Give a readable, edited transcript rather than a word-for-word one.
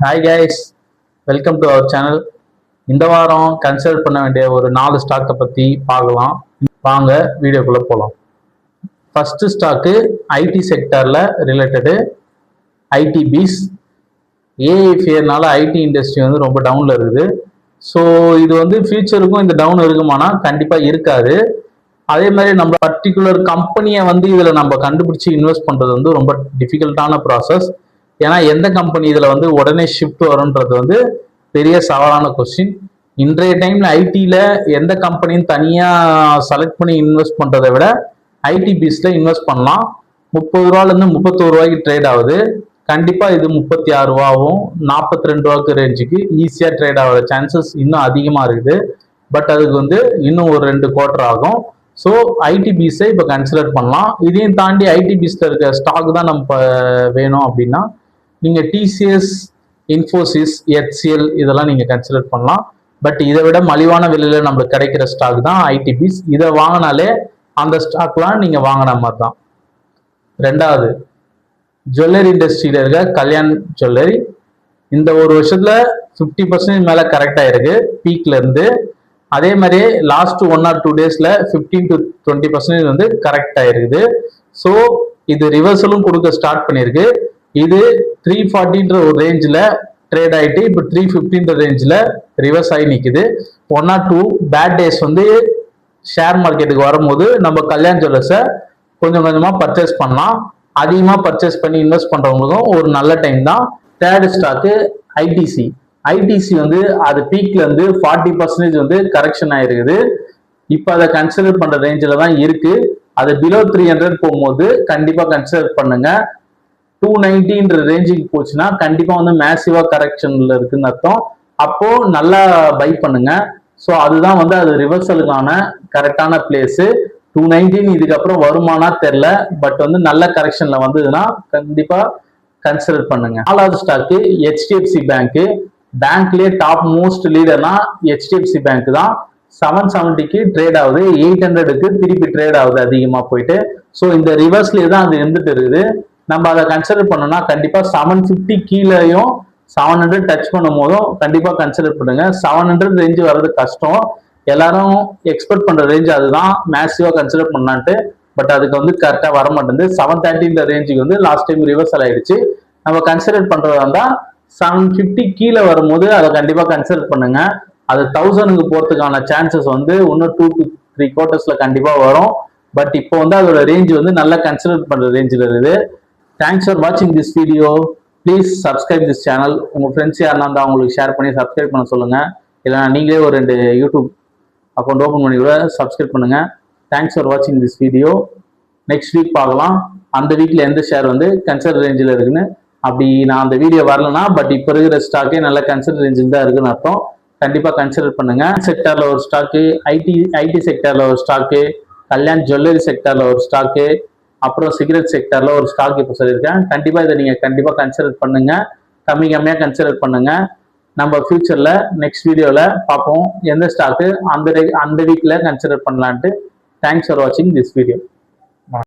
Hi guys, welcome to our channel. இந்த வாரம் consider பண்ண வேண்டிய ஒரு 4 ஸ்டாக்கை பற்றி பார்க்கலாம். வாங்க வீடியோக்குள்ளே போகலாம். ஃபஸ்ட்டு ஸ்டாக்கு ஐடி செக்டரில் ரிலேட்டடு ஐடிபிஸ். ஏஐ ஃபியர்னால ஐடி இண்டஸ்ட்ரி வந்து ரொம்ப டவுனில் இருக்குது. ஸோ இது வந்து ஃபியூச்சருக்கும் இந்த டவுன் இருக்குமானா கண்டிப்பாக இருக்காது. அதே மாதிரி நம்ம பர்டிகுலர் கம்பெனியை வந்து இதில் நம்ம கண்டுபிடிச்சி இன்வெஸ்ட் பண்ணுறது வந்து ரொம்ப டிஃபிகல்ட்டான ப்ராசஸ். ஏன்னா எந்த கம்பெனி இதில் வந்து உடனே ஷிஃப்ட் வரும்ன்றது வந்து பெரிய சவாலான கொஸ்டின். இன்றைய டைமில் ஐடியில் எந்த கம்பெனியும் தனியாக செலக்ட் பண்ணி இன்வெஸ்ட் பண்ணுறதை விட ஐடிபிஸில் இன்வெஸ்ட் பண்ணலாம். 30 ரூபாலேருந்து 31 ரூபாய்க்கு ட்ரேட் ஆகுது. கண்டிப்பாக இது 36 ரூபாவும் 42 ரூபாய்க்கு ரேஞ்சுக்கு ஈஸியாக ட்ரேட் ஆகிற சான்சஸ் இன்னும் அதிகமாக இருக்குது. பட் அதுக்கு வந்து இன்னும் ஒரு 2 குவார்டர் ஆகும். ஸோ ஐடிபிஸை இப்போ கன்சிடர் பண்ணலாம். இதையும் தாண்டி ஐடிபிஸில் இருக்க ஸ்டாக் தான் நம்ம வேணும் அப்படின்னா நீங்கள் டிசிஎஸ், இன்ஃபோசிஸ், ஹெச்சிஎல் இதெல்லாம் நீங்கள் கன்சிடர் பண்ணலாம். பட் இதை விட மலிவான விலையில் நம்மளுக்கு கிடைக்கிற ஸ்டாக் தான் ஐடிபிஸ். இதை வாங்கினாலே அந்த ஸ்டாக்லாம் நீங்கள் வாங்கின மாதிரி தான். ரெண்டாவது, ஜுவல்லரி இண்டஸ்ட்ரியில் இருக்க கல்யாண் ஜுவல்லரி. இந்த ஒரு வருஷத்தில் 50% மேலே கரெக்டாக இருக்கு பீக்ல இருந்து. அதே மாதிரி லாஸ்ட் 1 or 2 டேஸில் 15 to 20% வந்து கரெக்டாக இருக்குது. ஸோ இது ரிவர்சலும் கொடுக்க ஸ்டார்ட் பண்ணியிருக்கு. இது 340ன்ற ஒரு ரேஞ்சில் ட்ரேட் ஆகிட்டு இப்போ 350ன்ற ரேஞ்சில் ரிவர்ஸ் ஆகி நிற்குது. 1 or 2 பேட் டேஸ் வந்து ஷேர் மார்க்கெட்டுக்கு வரும்போது நம்ம கல்யாண் ஜுவல்லர்ஸை கொஞ்சம் கொஞ்சமாக பர்ச்சேஸ் பண்ணலாம். அதிகமாக பர்ச்சேஸ் பண்ணி இன்வெஸ்ட் பண்ணுறவங்களுக்கும் ஒரு நல்ல டைம் தான். Third stock ITC. ஐடிசி வந்து அது பீக்ல இருந்து 40% வந்து கரெக்ஷன் ஆயிருக்குது. இப்போ அதை கன்சிடர் பண்ணுற ரேஞ்சில் தான் இருக்கு. அது பிலோ 300 போகும்போது கண்டிப்பாக கன்சிடர் பண்ணுங்க. 290ன்ற ரேஞ்சுக்கு போச்சுன்னா கண்டிப்பாக வந்து மேசிவா கரெக்ஷன்ல இருக்குன்னு அர்த்தம். அப்போ நல்லா பை பண்ணுங்க. ஸோ அதுதான் வந்து அது ரிவர்சலுக்கான கரெக்டான பிளேஸு. 219 இதுக்கப்புறம் வருமானா தெரில. பட் வந்து நல்ல கரெக்ஷன்ல வந்ததுன்னா கண்டிப்பா கன்சிடர் பண்ணுங்க. 4வது ஸ்டாக்கு ஹெச்டிஎஃப்சி பேங்க். பேங்க்லேயே டாப் மோஸ்ட் லீடர்னா ஹெச்டிஎஃப்சி பேங்க் தான். 770க்கு ட்ரேட் ஆகுது. 800க்கு திருப்பி ட்ரேட் ஆகுது அதிகமாக போயிட்டு. ஸோ இந்த ரிவர்ஸ்லேயே தான் அது இருந்துட்டு இருக்குது. நம்ம அதை கன்சிடர் பண்ணோம்னா கண்டிப்பாக 750 கீழேயும் 700 டச் பண்ணும் போதும் கண்டிப்பாக கன்சிடர் பண்ணுங்க. 700 ரேஞ்சு வர்றது கஷ்டம். எல்லாரும் எக்ஸ்பெக்ட் பண்ற ரேஞ்ச் அதுதான், மேசிவா கன்சிடர் பண்ணலான்ட்டு. பட் அதுக்கு வந்து கரெக்டாக வர மாட்டேங்குது. 730 ரேஞ்சுக்கு வந்து லாஸ்ட் டைம் ரிவர்சல் ஆயிடுச்சு. நம்ம கன்சிடர் பண்றதா இருந்தா 750 கீழே வரும்போது அதை கண்டிப்பாக கன்சிடர் பண்ணுங்க. அது 1000க்கு போறதுக்கான சான்சஸ் வந்து இன்னும் 2 to 3 குவார்டர்ஸ்ல கண்டிப்பாக வரும். பட் இப்போ வந்து அதோட ரேஞ்ச் வந்து நல்லா கன்சிடர் பண்ற ரேஞ்சில் இருக்குது. தேங்க்ஸ் ஃபார் வாட்சிங் this video. Please subscribe this channel. உங்கள் ஃப்ரெண்ட்ஸ் யாருன்னா இருந்தால் அவங்களுக்கு ஷேர் பண்ணி சப்ஸ்கிரைப் பண்ண சொல்லுங்க. இல்லைனா நீங்களே ஒரு 2 யூடியூப் அக்கௌண்ட் ஓப்பன் பண்ணி கூட சப்ஸ்கிரைப் பண்ணுங்க. தேங்க்ஸ் ஃபார் வாட்சிங் திஸ் வீடியோ. நெக்ஸ்ட் வீக் பார்க்கலாம் அந்த வீக்கில் எந்த ஷேர் வந்து கன்சிடர் ரேஞ்சில் இருக்குன்னு. அப்படி நான் அந்த வீடியோ வரலன்னா பட் இப்போ இருக்கிற ஸ்டாக்கே நல்ல கன்சிடர் ரேஞ்சில் தான் இருக்குன்னு அர்த்தம். கண்டிப்பாக கன்சிடர் பண்ணுங்க. செக்டர்ல ஒரு ஸ்டாக்கு, ஐடி செக்டர்ல ஒரு ஸ்டாக்கு, கல்யாண் ஜுவல்லரி செக்டர்ல ஒரு ஸ்டாக்கு, அப்புறம் சிகரெட் செக்டர்ல ஒரு ஸ்டாக் இப்போ சொல்லியிருக்கேன். கண்டிப்பாக இதை நீங்கள் கண்டிப்பாக கன்சிடர் பண்ணுங்க. கம்மியாக கன்சிடர் பண்ணுங்க. நம்ம ஃபியூச்சர்ல நெக்ஸ்ட் வீடியோவில் பார்ப்போம் எந்த ஸ்டாக்கு அந்த வீக்கில் கன்சிடர் பண்ணலான்ட்டு. தேங்க்ஸ் ஃபார் வாட்சிங் திஸ் வீடியோ.